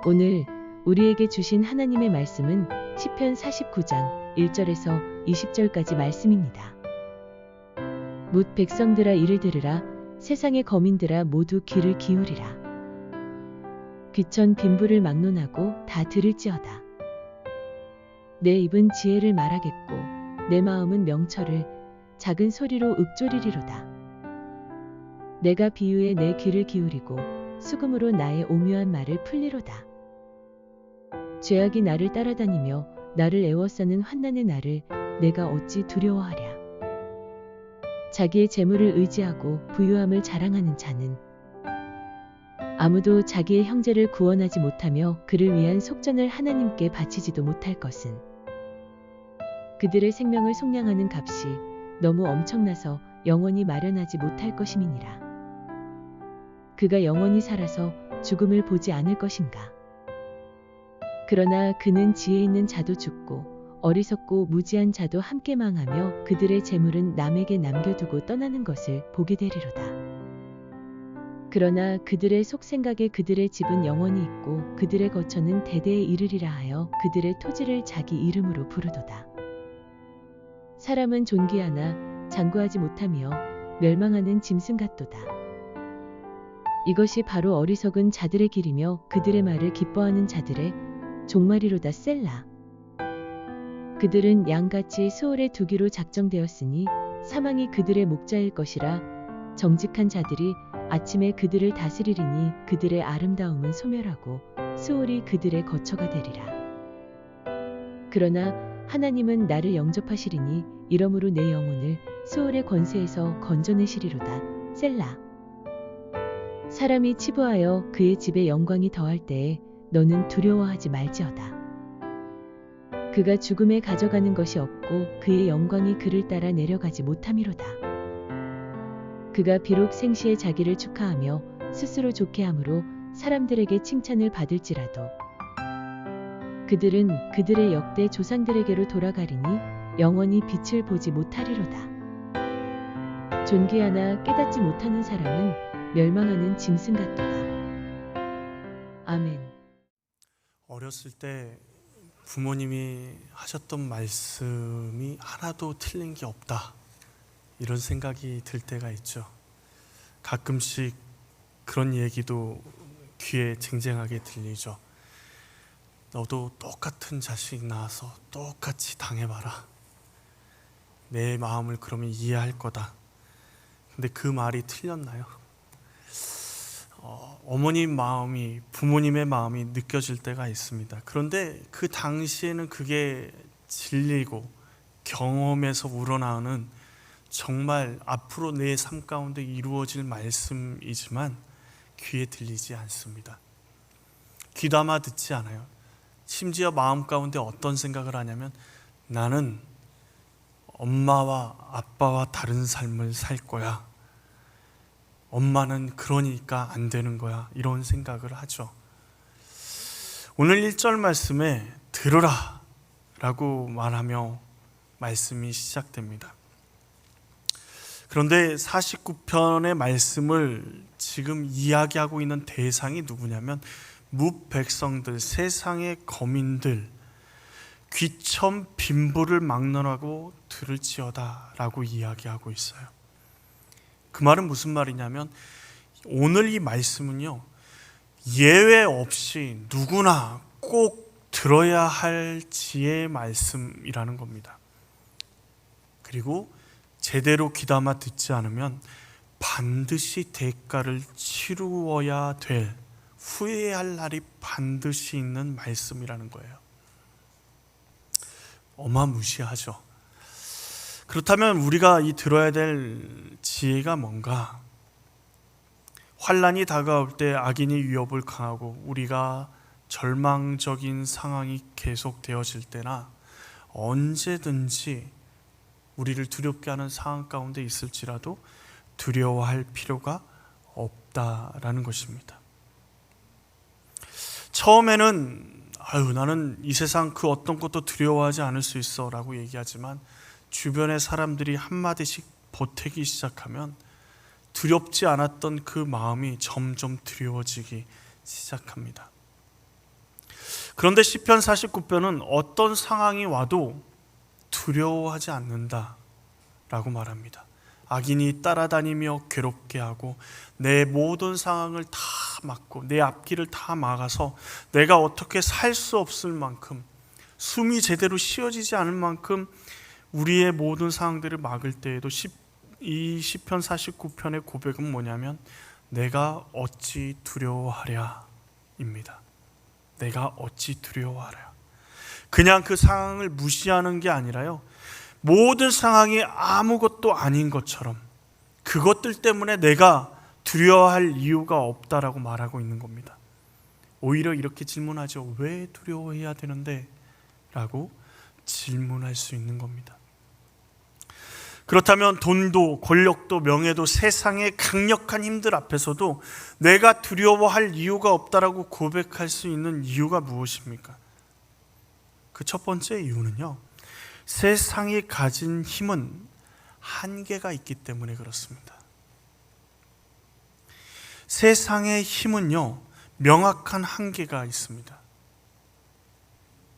오늘 우리에게 주신 하나님의 말씀은 시편 49장 1절에서 20절까지 말씀입니다. 뭇 백성들아 이를 들으라. 세상의 거민들아 모두 귀를 기울이라. 귀천 빈부를 막론하고 다 들을지어다. 내 입은 지혜를 말하겠고 내 마음은 명철을 작은 소리로 읊조리리로다. 내가 비유에 내 귀를 기울이고 수금으로 나의 오묘한 말을 풀리로다. 죄악이 나를 따라다니며 나를 애워싸는 환난의 날을 내가 어찌 두려워하랴. 자기의 재물을 의지하고 부유함을 자랑하는 자는 아무도 자기의 형제를 구원하지 못하며 그를 위한 속전을 하나님께 바치지도 못할 것은 그들의 생명을 속량하는 값이 너무 엄청나서 영원히 마련하지 못할 것임이니라. 그가 영원히 살아서 죽음을 보지 않을 것인가. 그러나 그는 지혜 있는 자도 죽고 어리석고 무지한 자도 함께 망하며 그들의 재물은 남에게 남겨두고 떠나는 것을 보게 되리로다. 그러나 그들의 속생각에 그들의 집은 영원히 있고 그들의 거처는 대대에 이르리라 하여 그들의 토지를 자기 이름으로 부르도다. 사람은 존귀하나 장구하지 못하며 멸망하는 짐승 같도다. 이것이 바로 어리석은 자들의 길이며 그들의 말을 기뻐하는 자들의 종말이로다. 셀라. 그들은 양같이 수월에 두기로 작정되었으니 사망이 그들의 목자일 것이라. 정직한 자들이 아침에 그들을 다스리리니 그들의 아름다움은 소멸하고 수월이 그들의 거처가 되리라. 그러나 하나님은 나를 영접하시리니 이러므로 내 영혼을 수월의 권세에서 건져내시리로다. 셀라. 사람이 치부하여 그의 집에 영광이 더할 때에 너는 두려워하지 말지어다. 그가 죽음에 가져가는 것이 없고 그의 영광이 그를 따라 내려가지 못함이로다. 그가 비록 생시에 자기를 축하하며 스스로 좋게 함으로 사람들에게 칭찬을 받을지라도 그들은 그들의 역대 조상들에게로 돌아가리니 영원히 빛을 보지 못하리로다. 존귀하나 깨닫지 못하는 사람은 멸망하는 짐승 같도다. 아멘. 어렸을 때 부모님이 하셨던 말씀이 하나도 틀린 게 없다, 이런 생각이 들 때가 있죠. 가끔씩 그런 얘기도 귀에 쟁쟁하게 들리죠. 너도 똑같은 자식 낳아서 똑같이 당해봐라. 내 마음을 그러면 이해할 거다. 근데 그 말이 틀렸나요? 어머님 마음이, 부모님의 마음이 느껴질 때가 있습니다. 그런데 그 당시에는 그게 진리고 경험에서 우러나오는 정말 앞으로 내 삶 가운데 이루어질 말씀이지만 귀에 들리지 않습니다. 귀담아 듣지 않아요. 심지어 마음 가운데 어떤 생각을 하냐면 나는 엄마와 아빠와 다른 삶을 살 거야. 엄마는 그러니까 안 되는 거야. 이런 생각을 하죠. 오늘 1절 말씀에 들으라 라고 말하며 말씀이 시작됩니다. 그런데 49편의 말씀을 지금 이야기하고 있는 대상이 누구냐면 뭇 백성들, 세상의 거민들, 귀천 빈부를 막론하고 들을지어다 라고 이야기하고 있어요. 그 말은 무슨 말이냐면 오늘 이 말씀은요, 예외 없이 누구나 꼭 들어야 할 지혜의 말씀이라는 겁니다. 그리고 제대로 귀담아 듣지 않으면 반드시 대가를 치루어야 될, 후회할 날이 반드시 있는 말씀이라는 거예요. 어마무시하죠. 그렇다면 우리가 이 들어야 될 지혜가 뭔가? 환난이 다가올 때 악인이 위협을 강하고 우리가 절망적인 상황이 계속되어질 때나 언제든지 우리를 두렵게 하는 상황 가운데 있을지라도 두려워할 필요가 없다라는 것입니다. 처음에는 나는 이 세상 그 어떤 것도 두려워하지 않을 수 있어 라고 얘기하지만 주변의 사람들이 한마디씩 보태기 시작하면 두렵지 않았던 그 마음이 점점 두려워지기 시작합니다. 그런데 시편 49편은 어떤 상황이 와도 두려워하지 않는다라고 말합니다. 악인이 따라다니며 괴롭게 하고 내 모든 상황을 다 막고 내 앞길을 다 막아서 내가 어떻게 살 수 없을 만큼, 숨이 제대로 쉬어지지 않을 만큼 우리의 모든 상황들을 막을 때에도 이 시편 49편의 고백은 뭐냐면 내가 어찌 두려워하랴 입니다. 내가 어찌 두려워하랴. 그냥 그 상황을 무시하는 게 아니라요, 모든 상황이 아무것도 아닌 것처럼 그것들 때문에 내가 두려워할 이유가 없다라고 말하고 있는 겁니다. 오히려 이렇게 질문하죠. 왜 두려워해야 되는데? 라고 질문할 수 있는 겁니다. 그렇다면 돈도 권력도 명예도 세상의 강력한 힘들 앞에서도 내가 두려워할 이유가 없다라고 고백할 수 있는 이유가 무엇입니까? 그 첫 번째 이유는요, 세상이 가진 힘은 한계가 있기 때문에 그렇습니다. 세상의 힘은요, 명확한 한계가 있습니다.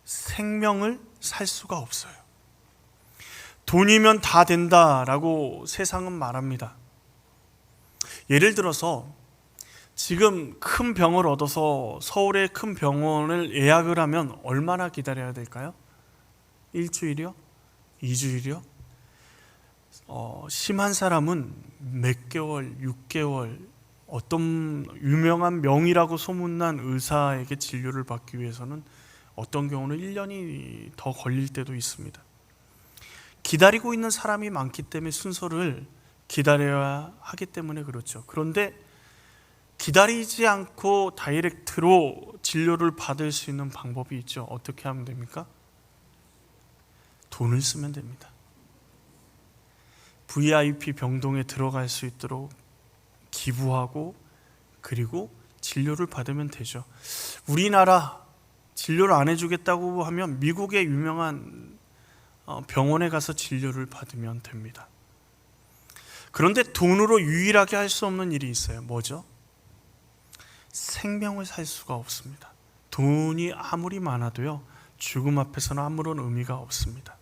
생명을 살 수가 없어요. 돈이면 다 된다라고 세상은 말합니다. 예를 들어서 지금 큰 병을 얻어서 서울의 큰 병원을 예약을 하면 얼마나 기다려야 될까요? 일주일이요? 2주일이요? 심한 사람은 몇 개월, 6개월, 어떤 유명한 명의라고 소문난 의사에게 진료를 받기 위해서는 어떤 경우는 1년이 더 걸릴 때도 있습니다. 기다리고 있는 사람이 많기 때문에 순서를 기다려야 하기 때문에 그렇죠. 그런데 기다리지 않고 다이렉트로 진료를 받을 수 있는 방법이 있죠. 어떻게 하면 됩니까? 돈을 쓰면 됩니다. VIP 병동에 들어갈 수 있도록 기부하고 그리고 진료를 받으면 되죠. 우리나라 진료를 안 해주겠다고 하면 미국의 유명한 병원에 가서 진료를 받으면 됩니다. 그런데 돈으로 유일하게 할 수 없는 일이 있어요. 뭐죠? 생명을 살 수가 없습니다. 돈이 아무리 많아도요, 죽음 앞에서는 아무런 의미가 없습니다.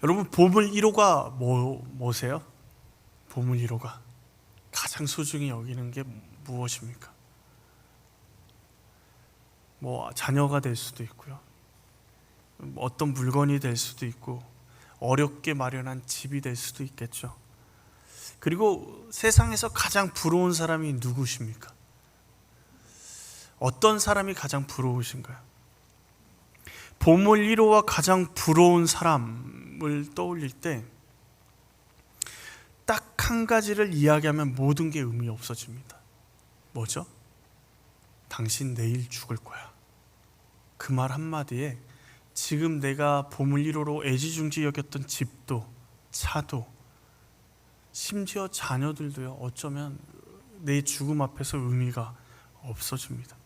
여러분, 보물 1호가 뭐세요? 보물 1호가 가장 소중히 여기는 게 무엇입니까? 자녀가 될 수도 있고요, 어떤 물건이 될 수도 있고, 어렵게 마련한 집이 될 수도 있겠죠. 그리고 세상에서 가장 부러운 사람이 누구십니까? 어떤 사람이 가장 부러우신가요? 보물 1호와 가장 부러운 사람을 떠올릴 때 딱 한 가지를 이야기하면 모든 게 의미 없어집니다. 뭐죠? 당신 내일 죽을 거야. 그 말 한마디에 지금 내가 보물 1호로 애지중지 여겼던 집도, 차도, 심지어 자녀들도요, 어쩌면 내 죽음 앞에서 의미가 없어집니다.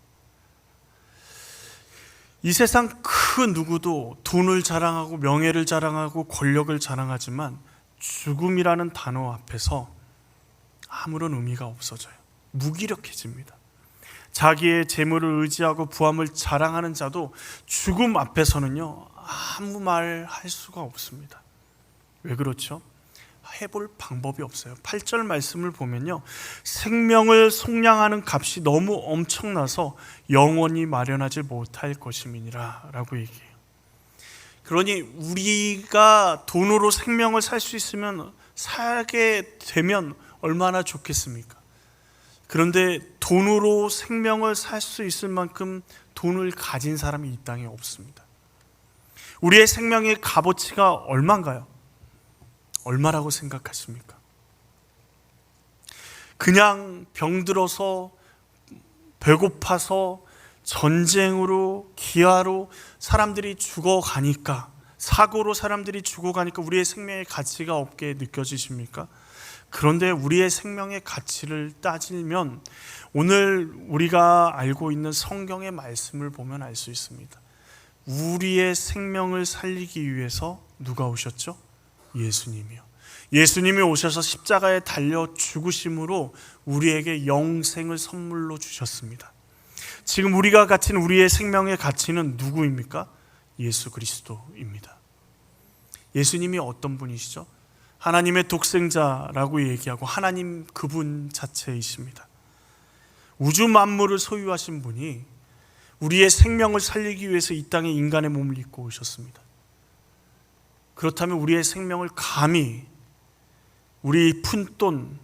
이 세상 그 누구도 돈을 자랑하고 명예를 자랑하고 권력을 자랑하지만 죽음이라는 단어 앞에서 아무런 의미가 없어져요. 무기력해집니다. 자기의 재물을 의지하고 부함을 자랑하는 자도 죽음 앞에서는요, 아무 말 할 수가 없습니다. 왜 그렇죠? 해볼 방법이 없어요. 8절 말씀을 보면요, 생명을 속량하는 값이 너무 엄청나서 영원히 마련하지 못할 것임이니라 라고 얘기해요. 그러니 우리가 돈으로 생명을 살 수 있으면, 살게 되면 얼마나 좋겠습니까? 그런데 돈으로 생명을 살 수 있을 만큼 돈을 가진 사람이 이 땅에 없습니다. 우리의 생명의 값어치가 얼마인가요? 얼마라고 생각하십니까? 그냥 병들어서, 배고파서, 전쟁으로, 기아로 사람들이 죽어가니까, 사고로 사람들이 죽어가니까 우리의 생명의 가치가 없게 느껴지십니까? 그런데 우리의 생명의 가치를 따지면 오늘 우리가 알고 있는 성경의 말씀을 보면 알 수 있습니다. 우리의 생명을 살리기 위해서 누가 오셨죠? 예수님이요. 예수님이 오셔서 십자가에 달려 죽으심으로 우리에게 영생을 선물로 주셨습니다. 지금 우리가 가진 우리의 생명의 가치는 누구입니까? 예수 그리스도입니다. 예수님이 어떤 분이시죠? 하나님의 독생자라고 얘기하고 하나님 그분 자체이십니다. 우주 만물을 소유하신 분이 우리의 생명을 살리기 위해서 이 땅에 인간의 몸을 입고 오셨습니다. 그렇다면 우리의 생명을 감히 우리 푼돈,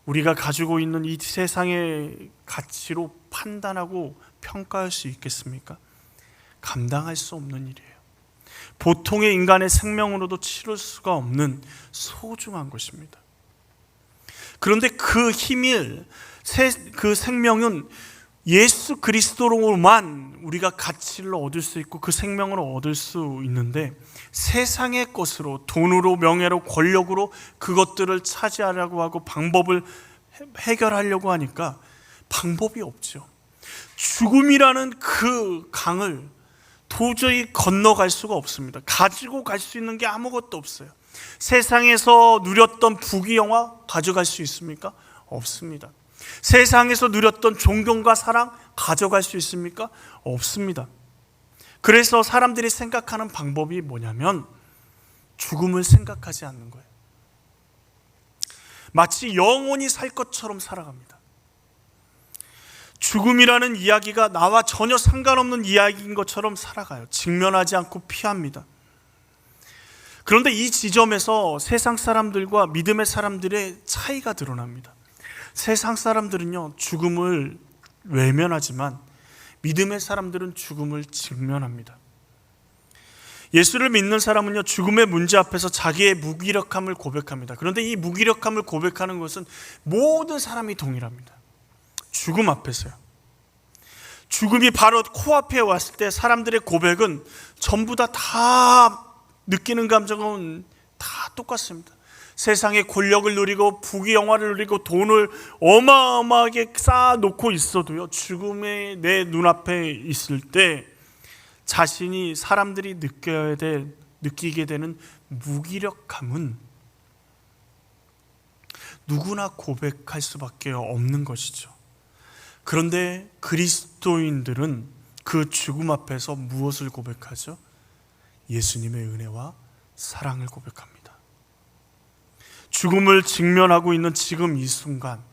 우리가 가지고 있는 이 세상의 가치로 판단하고 평가할 수 있겠습니까? 감당할 수 없는 일이에요. 보통의 인간의 생명으로도 치를 수가 없는 소중한 것입니다. 그런데 그 힘을, 그 생명은 예수 그리스도로만 우리가 가치를 얻을 수 있고 그 생명을 얻을 수 있는데, 세상의 것으로, 돈으로, 명예로, 권력으로 그것들을 차지하려고 하고 방법을 해결하려고 하니까 방법이 없죠. 죽음이라는 그 강을 도저히 건너갈 수가 없습니다. 가지고 갈 수 있는 게 아무것도 없어요. 세상에서 누렸던 부귀영화 가져갈 수 있습니까? 없습니다. 세상에서 누렸던 존경과 사랑 가져갈 수 있습니까? 없습니다. 그래서 사람들이 생각하는 방법이 뭐냐면 죽음을 생각하지 않는 거예요. 마치 영원히 살 것처럼 살아갑니다. 죽음이라는 이야기가 나와 전혀 상관없는 이야기인 것처럼 살아가요. 직면하지 않고 피합니다. 그런데 이 지점에서 세상 사람들과 믿음의 사람들의 차이가 드러납니다. 세상 사람들은요, 죽음을 외면하지만 믿음의 사람들은 죽음을 직면합니다. 예수를 믿는 사람은요, 죽음의 문제 앞에서 자기의 무기력함을 고백합니다. 그런데 이 무기력함을 고백하는 것은 모든 사람이 동일합니다. 죽음 앞에서요. 죽음이 바로 코앞에 왔을 때 사람들의 고백은 전부 다 느끼는 감정은 다 똑같습니다. 세상의 권력을 누리고 부귀영화를 누리고 돈을 어마어마하게 쌓아놓고 있어도요, 죽음이 내 눈앞에 있을 때 자신이, 사람들이 느끼게 되는 무기력함은 누구나 고백할 수밖에 없는 것이죠. 그런데 그리스도인들은 그 죽음 앞에서 무엇을 고백하죠? 예수님의 은혜와 사랑을 고백합니다. 죽음을 직면하고 있는 지금 이 순간,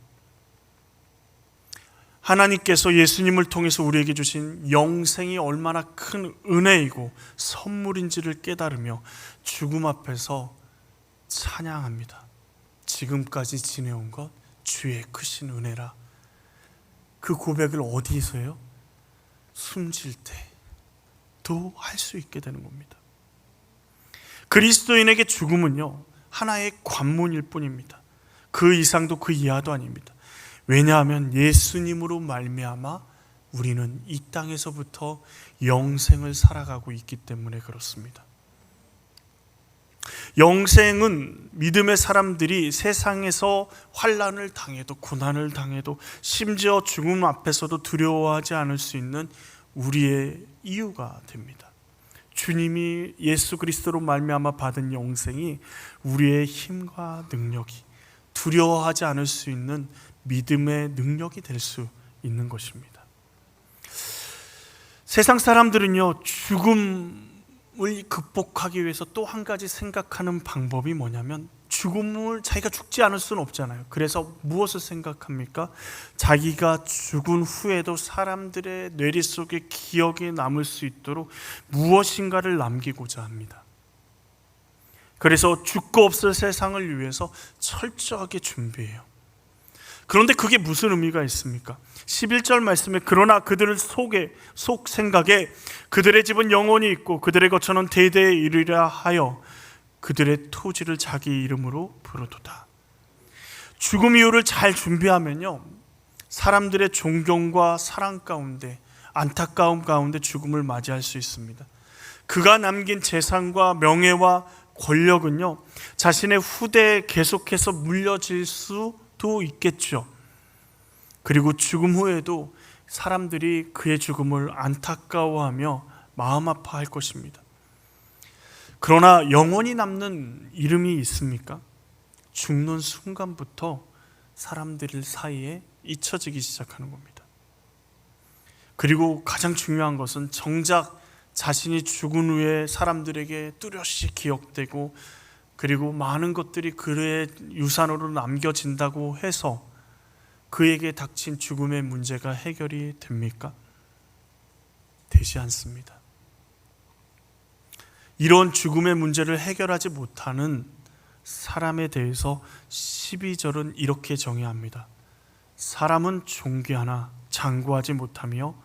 하나님께서 예수님을 통해서 우리에게 주신 영생이 얼마나 큰 은혜이고 선물인지를 깨달으며 죽음 앞에서 찬양합니다. 지금까지 지내온 것 주의 크신 은혜라. 그 고백을 어디서 해요? 숨질 때도 할 수 있게 되는 겁니다. 그리스도인에게 죽음은요, 하나의 관문일 뿐입니다. 그 이상도 그 이하도 아닙니다. 왜냐하면 예수님으로 말미암아 우리는 이 땅에서부터 영생을 살아가고 있기 때문에 그렇습니다. 영생은 믿음의 사람들이 세상에서 환난을 당해도, 고난을 당해도, 심지어 죽음 앞에서도 두려워하지 않을 수 있는 우리의 이유가 됩니다. 주님이 예수 그리스도로 말미암아 받은 영생이 우리의 힘과 능력이, 두려워하지 않을 수 있는 믿음의 능력이 될 수 있는 것입니다. 세상 사람들은요, 죽음을 극복하기 위해서 또 한 가지 생각하는 방법이 뭐냐면, 죽음을, 자기가 죽지 않을 수는 없잖아요. 그래서 무엇을 생각합니까? 자기가 죽은 후에도 사람들의 뇌리 속에 기억에 남을 수 있도록 무엇인가를 남기고자 합니다. 그래서 죽고 없을 세상을 위해서 철저하게 준비해요. 그런데 그게 무슨 의미가 있습니까? 11절 말씀에 그러나 그들 속 생각에 그들의 집은 영원히 있고 그들의 거처는 대대에 이르리라 하여 그들의 토지를 자기 이름으로 부르도다. 죽음 이후를 잘 준비하면요, 사람들의 존경과 사랑 가운데, 안타까움 가운데 죽음을 맞이할 수 있습니다. 그가 남긴 재산과 명예와 권력은요, 자신의 후대에 계속해서 물려질 수도 있겠죠. 그리고 죽음 후에도 사람들이 그의 죽음을 안타까워하며 마음 아파할 것입니다. 그러나 영원히 남는 이름이 있습니까? 죽는 순간부터 사람들 사이에 잊혀지기 시작하는 겁니다. 그리고 가장 중요한 것은 정작 자신이 죽은 후에 사람들에게 뚜렷이 기억되고 그리고 많은 것들이 그의 유산으로 남겨진다고 해서 그에게 닥친 죽음의 문제가 해결이 됩니까? 되지 않습니다. 이런 죽음의 문제를 해결하지 못하는 사람에 대해서 12절은 이렇게 정의합니다. 사람은 존귀하나 장구하지 못하며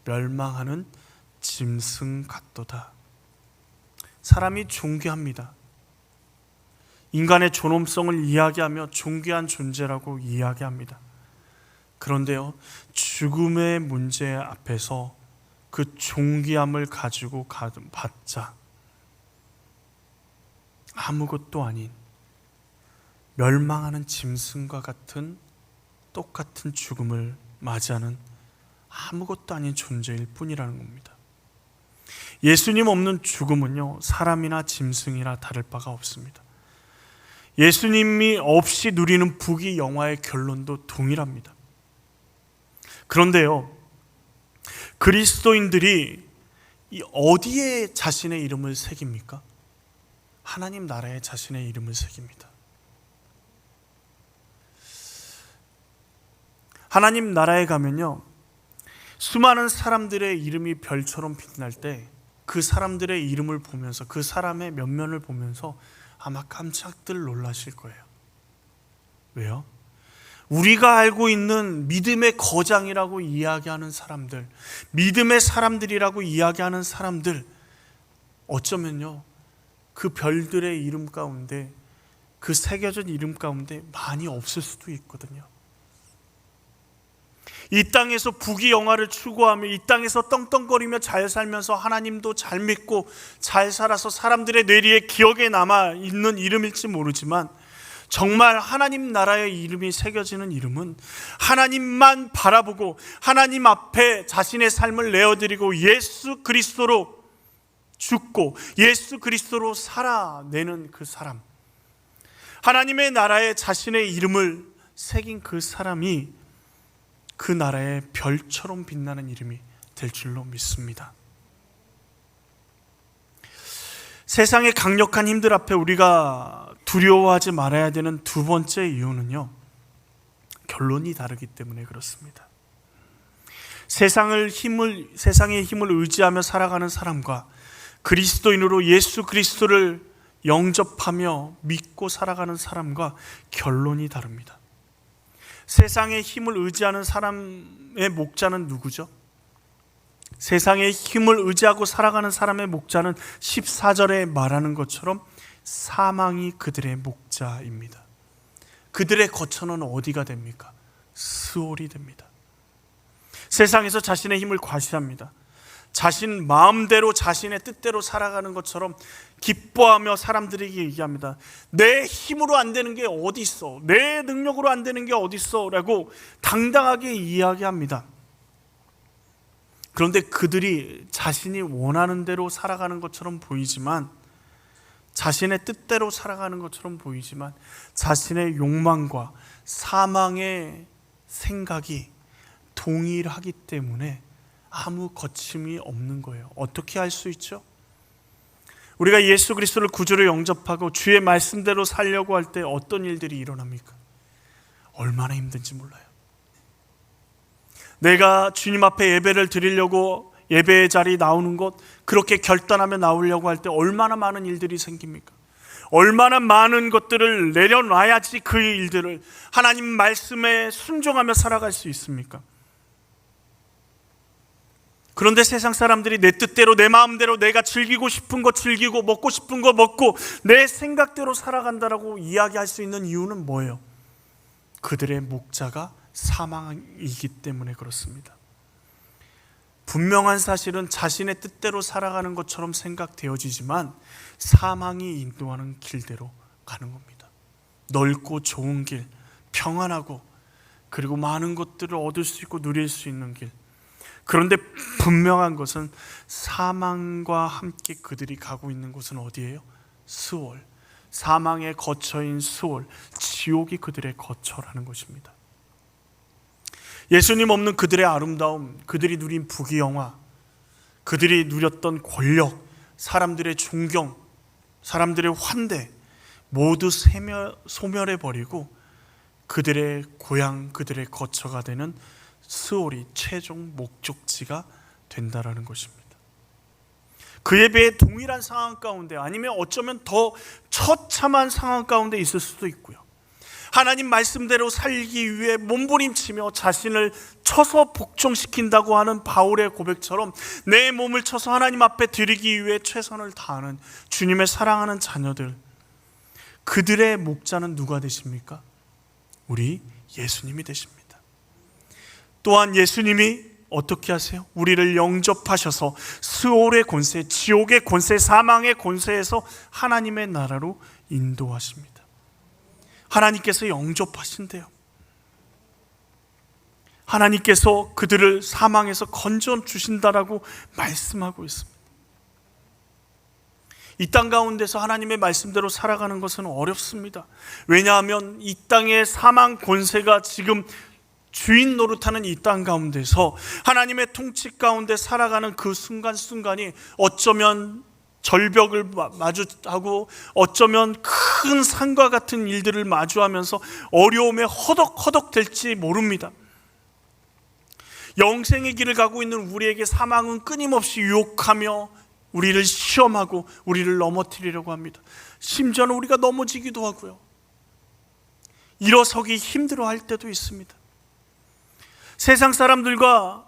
멸망하는 짐승 같도다. 사람이 존귀합니다. 인간의 존엄성을 이야기하며 존귀한 존재라고 이야기합니다. 그런데요, 죽음의 문제 앞에서 그 존귀함을 가지고 받자 아무것도 아닌 멸망하는 짐승과 같은 똑같은 죽음을 맞이하는 아무것도 아닌 존재일 뿐이라는 겁니다. 예수님 없는 죽음은요, 사람이나 짐승이나 다를 바가 없습니다. 예수님이 없이 누리는 부귀영화의 결론도 동일합니다. 그런데요, 그리스도인들이 어디에 자신의 이름을 새깁니까? 하나님 나라에 자신의 이름을 새깁니다. 하나님 나라에 가면요, 수많은 사람들의 이름이 별처럼 빛날 때 그 사람들의 이름을 보면서 그 사람의 면면을 보면서 아마 깜짝들 놀라실 거예요. 왜요? 우리가 알고 있는 믿음의 거장이라고 이야기하는 사람들, 믿음의 사람들이라고 이야기하는 사람들, 어쩌면요, 그 별들의 이름 가운데, 그 새겨진 이름 가운데 많이 없을 수도 있거든요. 이 땅에서 부귀영화를 추구하며 이 땅에서 떵떵거리며 잘 살면서 하나님도 잘 믿고 잘 살아서 사람들의 뇌리에 기억에 남아있는 이름일지 모르지만, 정말 하나님 나라의 이름이 새겨지는 이름은 하나님만 바라보고 하나님 앞에 자신의 삶을 내어드리고 예수 그리스도로 죽고 예수 그리스도로 살아내는 그 사람, 하나님의 나라에 자신의 이름을 새긴 그 사람이 그 나라의 별처럼 빛나는 이름이 될 줄로 믿습니다. 세상의 강력한 힘들 앞에 우리가 두려워하지 말아야 되는 두 번째 이유는요, 결론이 다르기 때문에 그렇습니다. 세상의 힘을 의지하며 살아가는 사람과 그리스도인으로 예수 그리스도를 영접하며 믿고 살아가는 사람과 결론이 다릅니다. 세상의 힘을 의지하는 사람의 목자는 누구죠? 세상의 힘을 의지하고 살아가는 사람의 목자는 14절에 말하는 것처럼 사망이 그들의 목자입니다. 그들의 거처는 어디가 됩니까? 스올이 됩니다. 세상에서 자신의 힘을 과시합니다. 자신 마음대로 자신의 뜻대로 살아가는 것처럼 기뻐하며 사람들에게 얘기합니다. 내 힘으로 안 되는 게 어디 있어? 내 능력으로 안 되는 게 어디 있어? 라고 당당하게 이야기합니다. 그런데 그들이 자신이 원하는 대로 살아가는 것처럼 보이지만, 자신의 뜻대로 살아가는 것처럼 보이지만 자신의 욕망과 사망의 생각이 동일하기 때문에 아무 거침이 없는 거예요. 어떻게 할 수 있죠? 우리가 예수 그리스도를 구주로 영접하고 주의 말씀대로 살려고 할 때 어떤 일들이 일어납니까? 얼마나 힘든지 몰라요. 내가 주님 앞에 예배를 드리려고 예배의 자리에 나오는 것, 그렇게 결단하며 나오려고 할 때 얼마나 많은 일들이 생깁니까? 얼마나 많은 것들을 내려놔야지 그 일들을 하나님 말씀에 순종하며 살아갈 수 있습니까? 그런데 세상 사람들이 내 뜻대로 내 마음대로 내가 즐기고 싶은 거 즐기고 먹고 싶은 거 먹고 내 생각대로 살아간다라고 이야기할 수 있는 이유는 뭐예요? 그들의 목자가 사망이기 때문에 그렇습니다. 분명한 사실은 자신의 뜻대로 살아가는 것처럼 생각되어지지만 사망이 인도하는 길대로 가는 겁니다. 넓고 좋은 길, 평안하고 그리고 많은 것들을 얻을 수 있고 누릴 수 있는 길. 그런데 분명한 것은 사망과 함께 그들이 가고 있는 곳은 어디예요? 스올. 사망의 거처인 스올, 지옥이 그들의 거처라는 것입니다. 예수님 없는 그들의 아름다움, 그들이 누린 부귀영화, 그들이 누렸던 권력, 사람들의 존경, 사람들의 환대 모두 소멸해버리고 그들의 고향, 그들의 거처가 되는 스올이 최종 목적지가 된다라는 것입니다. 그에 비해 동일한 상황 가운데, 아니면 어쩌면 더 처참한 상황 가운데 있을 수도 있고요. 하나님 말씀대로 살기 위해 몸부림치며 자신을 쳐서 복종시킨다고 하는 바울의 고백처럼 내 몸을 쳐서 하나님 앞에 드리기 위해 최선을 다하는 주님의 사랑하는 자녀들, 그들의 목자는 누가 되십니까? 우리 예수님이 되십니다. 또한 예수님이 어떻게 하세요? 우리를 영접하셔서 스올의 권세, 지옥의 권세, 사망의 권세에서 하나님의 나라로 인도하십니다. 하나님께서 영접하신대요. 하나님께서 그들을 사망에서 건져 주신다라고 말씀하고 있습니다. 이 땅 가운데서 하나님의 말씀대로 살아가는 것은 어렵습니다. 왜냐하면 이 땅의 사망 권세가 지금 주인 노릇하는 이 땅 가운데서 하나님의 통치 가운데 살아가는 그 순간순간이 어쩌면 절벽을 마주하고 어쩌면 큰 산과 같은 일들을 마주하면서 어려움에 허덕허덕 될지 모릅니다. 영생의 길을 가고 있는 우리에게 사망은 끊임없이 유혹하며 우리를 시험하고 우리를 넘어뜨리려고 합니다. 심지어는 우리가 넘어지기도 하고요. 일어서기 힘들어할 때도 있습니다. 세상 사람들과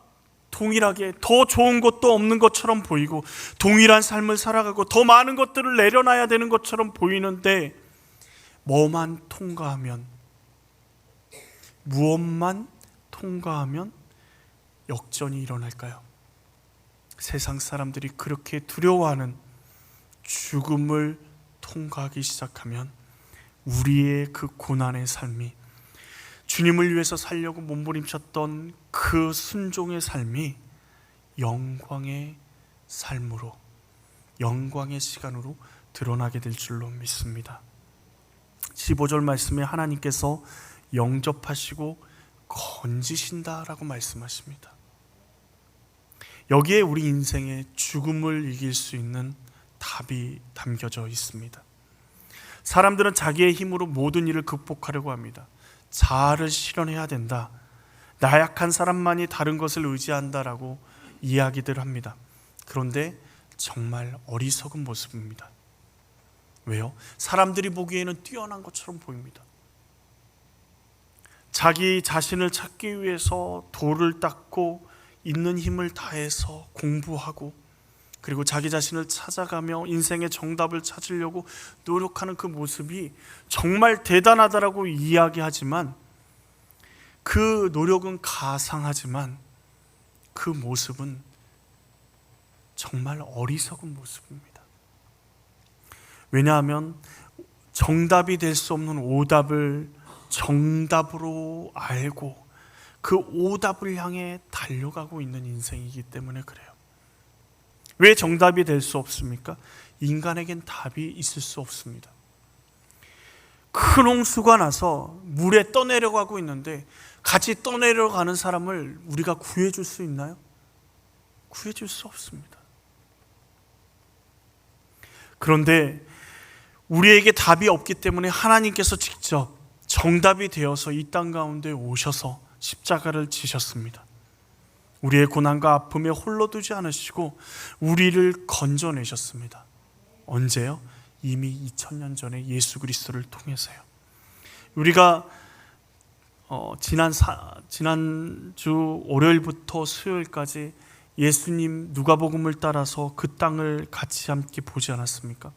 동일하게 더 좋은 것도 없는 것처럼 보이고 동일한 삶을 살아가고 더 많은 것들을 내려놔야 되는 것처럼 보이는데 무엇만 통과하면 역전이 일어날까요? 세상 사람들이 그렇게 두려워하는 죽음을 통과하기 시작하면 우리의 그 고난의 삶이, 주님을 위해서 살려고 몸부림쳤던 그 순종의 삶이 영광의 삶으로, 영광의 시간으로 드러나게 될 줄로 믿습니다. 15절 말씀에 하나님께서 영접하시고 건지신다라고 말씀하십니다. 여기에 우리 인생의 죽음을 이길 수 있는 답이 담겨져 있습니다. 사람들은 자기의 힘으로 모든 일을 극복하려고 합니다. 자아를 실현해야 된다, 나약한 사람만이 다른 것을 의지한다라고 이야기들 합니다. 그런데 정말 어리석은 모습입니다. 왜요? 사람들이 보기에는 뛰어난 것처럼 보입니다. 자기 자신을 찾기 위해서 돌을 닦고 있는 힘을 다해서 공부하고, 그리고 자기 자신을 찾아가며 인생의 정답을 찾으려고 노력하는 그 모습이 정말 대단하다라고 이야기하지만, 그 노력은 가상하지만 그 모습은 정말 어리석은 모습입니다. 왜냐하면 정답이 될 수 없는 오답을 정답으로 알고 그 오답을 향해 달려가고 있는 인생이기 때문에 그래요. 왜 정답이 될 수 없습니까? 인간에겐 답이 있을 수 없습니다. 큰 홍수가 나서 물에 떠내려가고 있는데 같이 떠내려가는 사람을 우리가 구해줄 수 있나요? 구해줄 수 없습니다. 그런데 우리에게 답이 없기 때문에 하나님께서 직접 정답이 되어서 이 땅 가운데 오셔서 십자가를 지셨습니다. 우리의 고난과 아픔에 홀로 두지 않으시고 우리를 건져내셨습니다. 언제요? 이미 2000년 전에 예수 그리스도를 통해서요. 우리가 지난주 월요일부터 수요일까지 예수님 누가복음을 따라서 그 땅을 같이 함께 보지 않았습니까?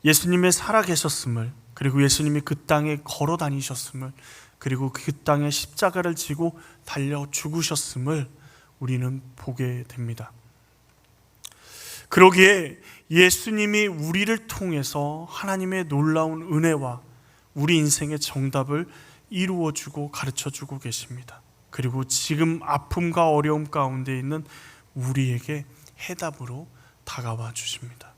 예수님의 살아계셨음을, 그리고 예수님이 그 땅에 걸어 다니셨음을, 그리고 그 땅에 십자가를 지고 달려 죽으셨음을 우리는 보게 됩니다. 그러기에 예수님이 우리를 통해서 하나님의 놀라운 은혜와 우리 인생의 정답을 이루어주고 가르쳐주고 계십니다. 그리고 지금 아픔과 어려움 가운데 있는 우리에게 해답으로 다가와 주십니다.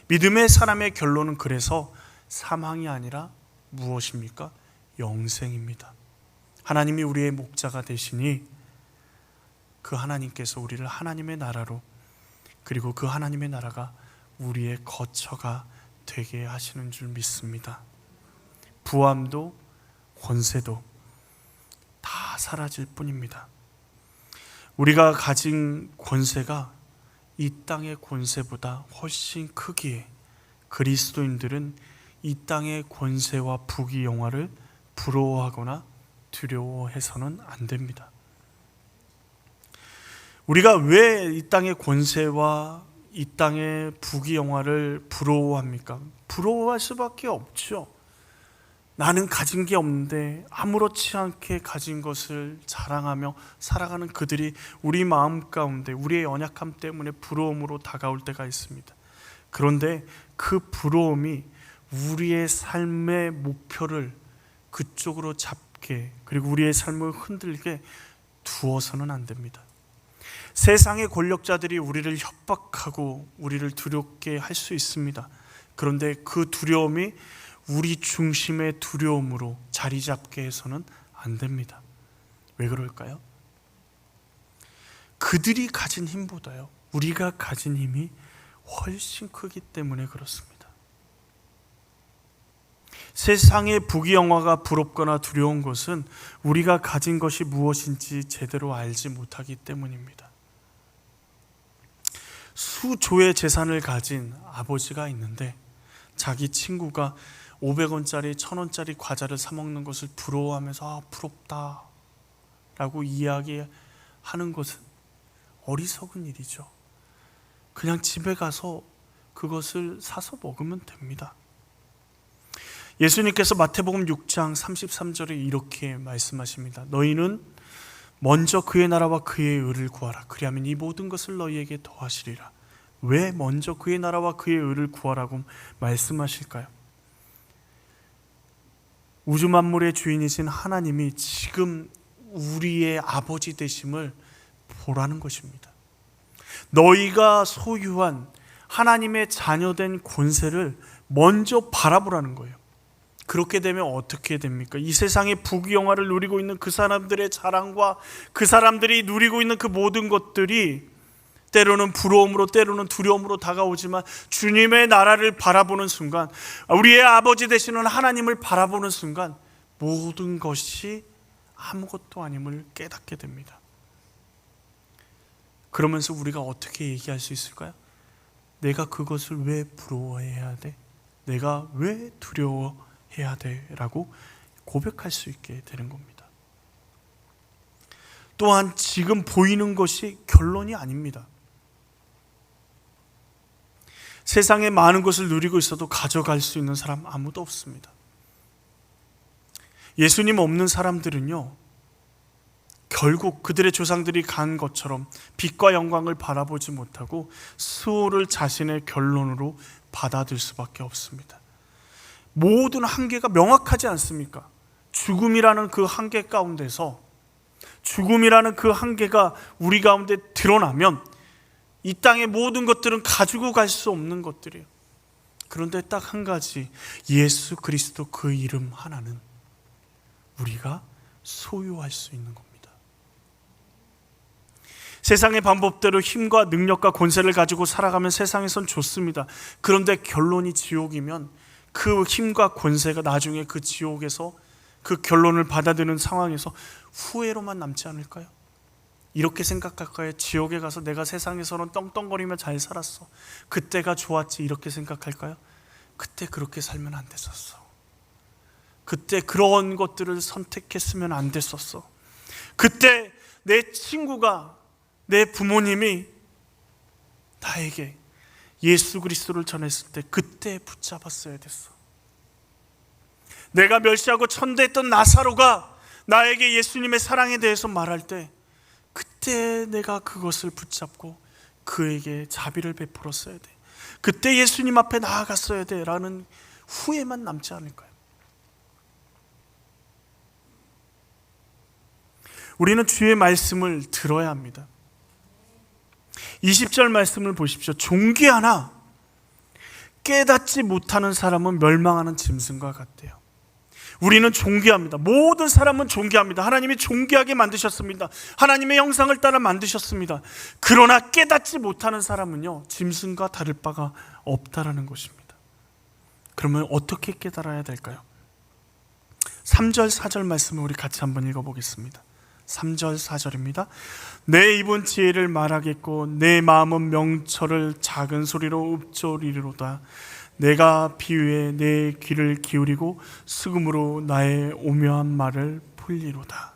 믿음의 사람의 결론은 그래서 사망이 아니라 무엇입니까? 영생입니다. 하나님이 우리의 목자가 되시니 그 하나님께서 우리를 하나님의 나라로, 그리고 그 하나님의 나라가 우리의 거처가 되게 하시는 줄 믿습니다. 부함도 권세도 다 사라질 뿐입니다. 우리가 가진 권세가 이 땅의 권세보다 훨씬 크기에 그리스도인들은 이 땅의 권세와 부귀 영화를 부러워하거나 두려워해서는 안 됩니다. 우리가 왜 이 땅의 권세와 이 땅의 부귀 영화를 부러워합니까? 부러워할 수밖에 없죠. 나는 가진 게 없는데 아무렇지 않게 가진 것을 자랑하며 살아가는 그들이 우리 마음 가운데 우리의 연약함 때문에 부러움으로 다가올 때가 있습니다. 그런데 그 부러움이 우리의 삶의 목표를 그쪽으로 잡게, 그리고 우리의 삶을 흔들게 두어서는 안 됩니다. 세상의 권력자들이 우리를 협박하고 우리를 두렵게 할 수 있습니다. 그런데 그 두려움이 우리 중심의 두려움으로 자리 잡게 해서는 안 됩니다. 왜 그럴까요? 그들이 가진 힘보다요, 우리가 가진 힘이 훨씬 크기 때문에 그렇습니다. 세상의 부귀영화가 부럽거나 두려운 것은 우리가 가진 것이 무엇인지 제대로 알지 못하기 때문입니다. 수조의 재산을 가진 아버지가 있는데 자기 친구가 500원짜리 1000원짜리 과자를 사 먹는 것을 부러워하면서 부럽다 라고 이야기하는 것은 어리석은 일이죠. 그냥 집에 가서 그것을 사서 먹으면 됩니다. 예수님께서 마태복음 6장 33절에 이렇게 말씀하십니다. 너희는 먼저 그의 나라와 그의 의를 구하라. 그리하면 이 모든 것을 너희에게 더하시리라. 왜 먼저 그의 나라와 그의 의를 구하라고 말씀하실까요? 우주 만물의 주인이신 하나님이 지금 우리의 아버지 되심을 보라는 것입니다. 너희가 소유한 하나님의 자녀된 권세를 먼저 바라보라는 거예요. 그렇게 되면 어떻게 됩니까? 이 세상의 부귀영화를 누리고 있는 그 사람들의 자랑과 그 사람들이 누리고 있는 그 모든 것들이 때로는 부러움으로, 때로는 두려움으로 다가오지만 주님의 나라를 바라보는 순간, 우리의 아버지 되시는 하나님을 바라보는 순간 모든 것이 아무것도 아님을 깨닫게 됩니다. 그러면서 우리가 어떻게 얘기할 수 있을까요? 내가 그것을 왜 부러워해야 돼? 내가 왜 두려워해야 돼? 라고 고백할 수 있게 되는 겁니다. 또한 지금 보이는 것이 결론이 아닙니다. 세상에 많은 것을 누리고 있어도 가져갈 수 있는 사람 아무도 없습니다. 예수님 없는 사람들은요, 결국 그들의 조상들이 간 것처럼 빛과 영광을 바라보지 못하고 수호를 자신의 결론으로 받아들 수밖에 없습니다. 모든 한계가 명확하지 않습니까? 죽음이라는 그 한계 가운데서, 죽음이라는 그 한계가 우리 가운데 드러나면 이 땅의 모든 것들은 가지고 갈 수 없는 것들이에요. 그런데 딱 한 가지, 예수 그리스도 그 이름 하나는 우리가 소유할 수 있는 겁니다. 세상의 방법대로 힘과 능력과 권세를 가지고 살아가면 세상에선 좋습니다. 그런데 결론이 지옥이면 그 힘과 권세가 나중에 그 지옥에서 그 결론을 받아들이는 상황에서 후회로만 남지 않을까요? 이렇게 생각할까요? 지옥에 가서 내가 세상에서는 떵떵거리며 잘 살았어, 그때가 좋았지, 이렇게 생각할까요? 그때 그렇게 살면 안 됐었어. 그때 그런 것들을 선택했으면 안 됐었어. 그때 내 친구가, 내 부모님이 나에게 예수 그리스도를 전했을 때 그때 붙잡았어야 됐어. 내가 멸시하고 천대했던 나사로가 나에게 예수님의 사랑에 대해서 말할 때 그때 내가 그것을 붙잡고 그에게 자비를 베풀었어야 돼. 그때 예수님 앞에 나아갔어야 돼 라는 후회만 남지 않을까요? 우리는 주의 말씀을 들어야 합니다. 20절 말씀을 보십시오. 존귀하나 깨닫지 못하는 사람은 멸망하는 짐승과 같대요. 우리는 존귀합니다. 모든 사람은 존귀합니다. 하나님이 존귀하게 만드셨습니다. 하나님의 형상을 따라 만드셨습니다. 그러나 깨닫지 못하는 사람은요, 짐승과 다를 바가 없다라는 것입니다. 그러면 어떻게 깨달아야 될까요? 3절 4절 말씀을 우리 같이 한번 읽어보겠습니다. 3절 4절입니다. 내 입은 지혜를 말하겠고 내 마음은 명철을 작은 소리로 읊조리리로다. 내가 비유에 내 귀를 기울이고 수금으로 나의 오묘한 말을 풀리로다.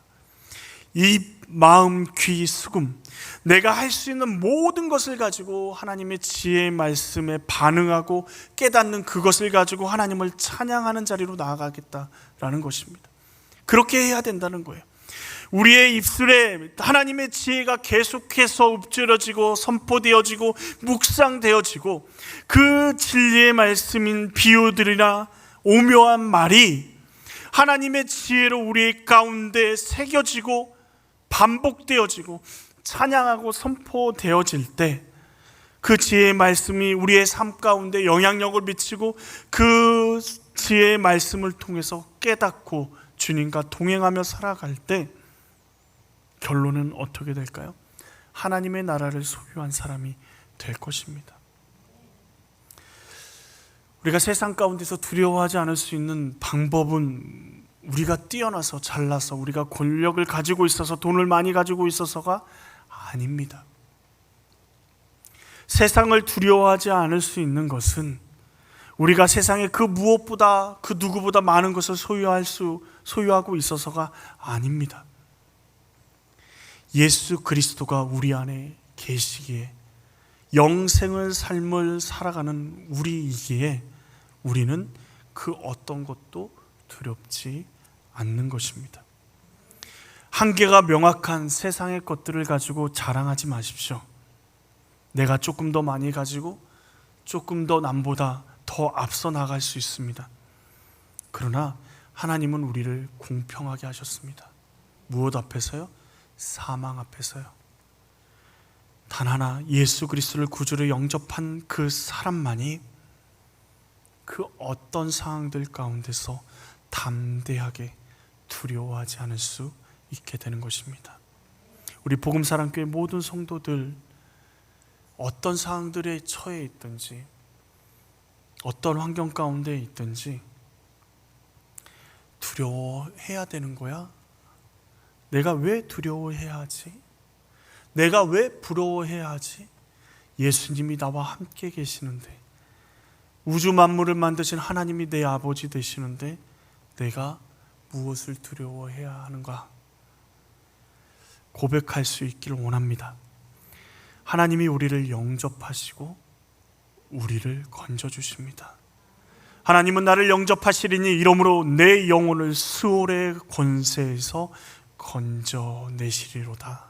입, 마음, 귀, 수금, 내가 할 수 있는 모든 것을 가지고 하나님의 지혜의 말씀에 반응하고 깨닫는 그것을 가지고 하나님을 찬양하는 자리로 나아가겠다라는 것입니다. 그렇게 해야 된다는 거예요. 우리의 입술에 하나님의 지혜가 계속해서 읊조려지고 선포되어지고 묵상되어지고 그 진리의 말씀인 비유들이나 오묘한 말이 하나님의 지혜로 우리 가운데 새겨지고 반복되어지고 찬양하고 선포되어질 때 그 지혜의 말씀이 우리의 삶 가운데 영향력을 미치고 그 지혜의 말씀을 통해서 깨닫고 주님과 동행하며 살아갈 때 결론은 어떻게 될까요? 하나님의 나라를 소유한 사람이 될 것입니다. 우리가 세상 가운데서 두려워하지 않을 수 있는 방법은 우리가 뛰어나서 잘나서 우리가 권력을 가지고 있어서 돈을 많이 가지고 있어서가 아닙니다. 세상을 두려워하지 않을 수 있는 것은 우리가 세상에 그 무엇보다 그 누구보다 많은 것을 소유하고 있어서가 아닙니다. 예수 그리스도가 우리 안에 계시기에 영생을 삶을 살아가는 우리이기에 우리는 그 어떤 것도 두렵지 않는 것입니다. 한계가 명확한 세상의 것들을 가지고 자랑하지 마십시오. 내가 조금 더 많이 가지고 조금 더 남보다 더 앞서 나갈 수 있습니다. 그러나 하나님은 우리를 공평하게 하셨습니다. 무엇 앞에서요? 사망 앞에서요. 단 하나 예수 그리스도를 구주로 영접한 그 사람만이 그 어떤 상황들 가운데서 담대하게 두려워하지 않을 수 있게 되는 것입니다. 우리 복음사랑교회 모든 성도들 어떤 상황들에 처해 있든지 어떤 환경 가운데 있든지 두려워해야 되는 거야? 내가 왜 두려워해야 하지? 내가 왜 부러워해야 하지? 예수님이 나와 함께 계시는데, 우주 만물을 만드신 하나님이 내 아버지 되시는데 내가 무엇을 두려워해야 하는가? 고백할 수 있기를 원합니다. 하나님이 우리를 영접하시고 우리를 건져주십니다. 하나님은 나를 영접하시리니 이러므로 내 영혼을 수월의 권세에서 건져내시리로다.